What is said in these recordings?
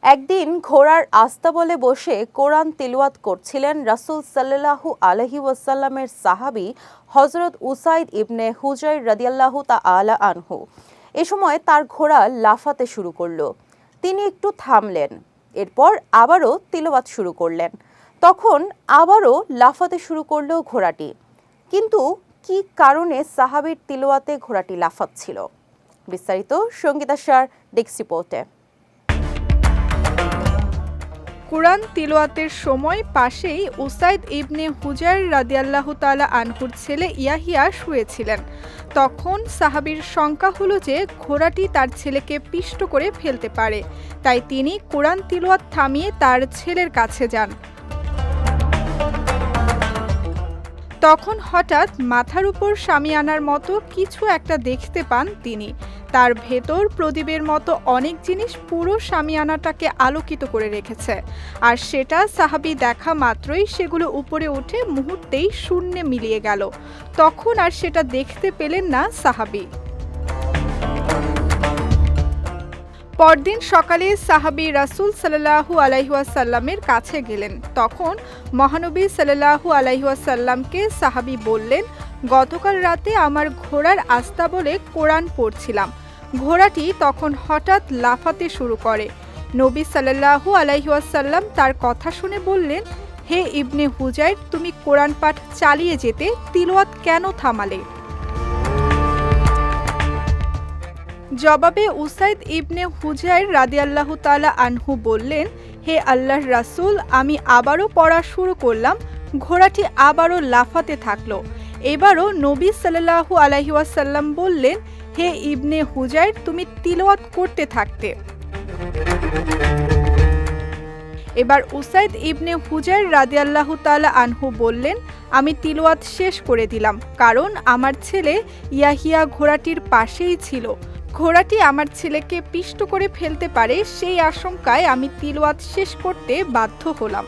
একদিন ঘোড়ার আস্তাবলে বসে কোরআন তিলাওয়াত করছিলেন রাসূল সাল্লাল্লাহু আলাইহি ওয়াসাল্লামের সাহাবী হযরত উসাইদ ইবনে হুজাইর রাদিয়াল্লাহু তাআলা আনহু। এ সময় তার ঘোড়া লাফাতে শুরু করলো। তিনি একটু থামলেন, এরপর আবারও তিলাওয়াত শুরু করলেন। তখন আবারও লাফাতে শুরু করলো ঘোড়াটি। কিন্তু কি কারণে সাহাবীর তিলাওয়াতে ঘোড়াটি লাফাচ্ছিল? বিস্তারিত সঙ্গীতা শাহর ডেস্ক রিপোর্টে। কুরআন তিলাওয়াতের সময় পাশেই উসাইদ ইবনে হুজাইর রাদিয়াল্লাহু তাআলা আনহুর ছেলে ইয়াহিয়া শুয়েছিলেন। তখন সাহাবীর শঙ্কা হলো যে ঘোড়াটি তার ছেলেকে পিষ্ট করে ফেলতে পারে, তাই তিনি কুরআন তিলাওয়াত থামিয়ে তার ছেলের কাছে যান। তখন হঠাৎ মাথার উপর শামিয়ানার মতো কিছু একটা দেখতে পান তিনি। তার ভেতর প্রদীপের মতো অনেক জিনিস পুরো শামিয়ানাটাকে আলোকিত করে রেখেছে, আর সেটা সাহাবী দেখা মাত্রই সেগুলো উপরে উঠে মুহূর্তেই শূন্যে মিলিয়ে গেল। তখন আর সেটা দেখতে পেলেন না সাহাবী। পরদিন সকালে সাহাবী রাসূল সাল্লাল্লাহু আলাইহি ওয়াসাল্লামের কাছে গেলেন। তখন মহানবী সাল্লাল্লাহু আলাইহি ওয়াসাল্লামকে সাহাবী বললেন, গতকাল রাতে আমার ঘোড়ার আস্তাবলে কোরআন পড়ছিলাম। ঘোড়াটি তখন হঠাৎ লাফাতে শুরু করে। নবী সাল্লাল্লাহু আলাইহি ওয়াসাল্লাম তার কথা শুনে বললেন, হে ইবনে হুজাইর, তুমি কোরআন পাঠ চালিয়ে যেতে তিলাওয়াত কেন থামালে? জবাবে উসাইদ ইবনে হুজাইর রাদিয়াল্লাহু তাআলা আনহু বললেন, হে আল্লাহর রাসূল, আমি আবারও পড়া শুরু করলাম। ঘোড়াটি আবারও লাফাতে থাকলো। এবারও নবী সাল্লাল্লাহু আলাইহি ওয়াসাল্লাম বললেন, হে ইবনে হুজাইর, তুমি তিলাওয়াত করতে থাকতে। এবার উসাইদ ইবনে হুজাইর রাদিয়াল্লাহু তাআলা আনহু বললেন, আমি তিলাওয়াত শেষ করে দিলাম, কারণ আমার ছেলে ইয়াহিয়া ঘোড়াটির পাশেই ছিল। ঘোড়াটি আমার ছেলেকে পিষ্ট করে ফেলতে পারে, সেই আশঙ্কায় আমি তিলাওয়াত শেষ করতে বাধ্য হলাম।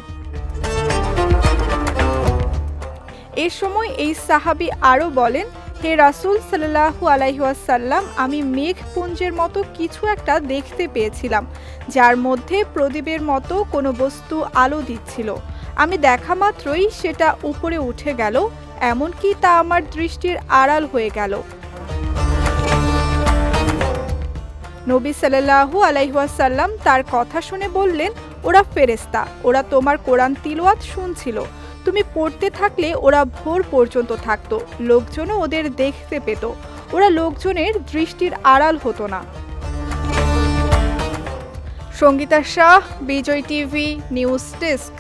এ সময় এই সাহাবী আরও বলেন, হে রাসূল সাল্লাল্লাহু আলাইহি ওয়াসাল্লাম, আমি মেঘপুঞ্জের মতো কিছু একটা দেখতে পেয়েছিলাম, যার মধ্যে প্রদীপের মতো কোনো বস্তু আলো দিচ্ছিল। আমি দেখা মাত্রই সেটা উপরে উঠে গেল, এমনকি তা আমার দৃষ্টির আড়াল হয়ে গেল। নবী সাল্লাল্লাহু আলাইহি ওয়াসাল্লাম তার কথা শুনে বললেন, ওরা ফেরেশতা, ওরা তোমার কোরআন তিলাওয়াত শুনছিল। তুমি পড়তে থাকলে ওরা ভোর পর্যন্ত থাকতো, লোকজনও ওদের দেখতে পেত, ওরা লোকজনের দৃষ্টির আড়াল হতো না। সঙ্গীতা শাহ, বিজয় টিভি নিউজ ডেস্ক।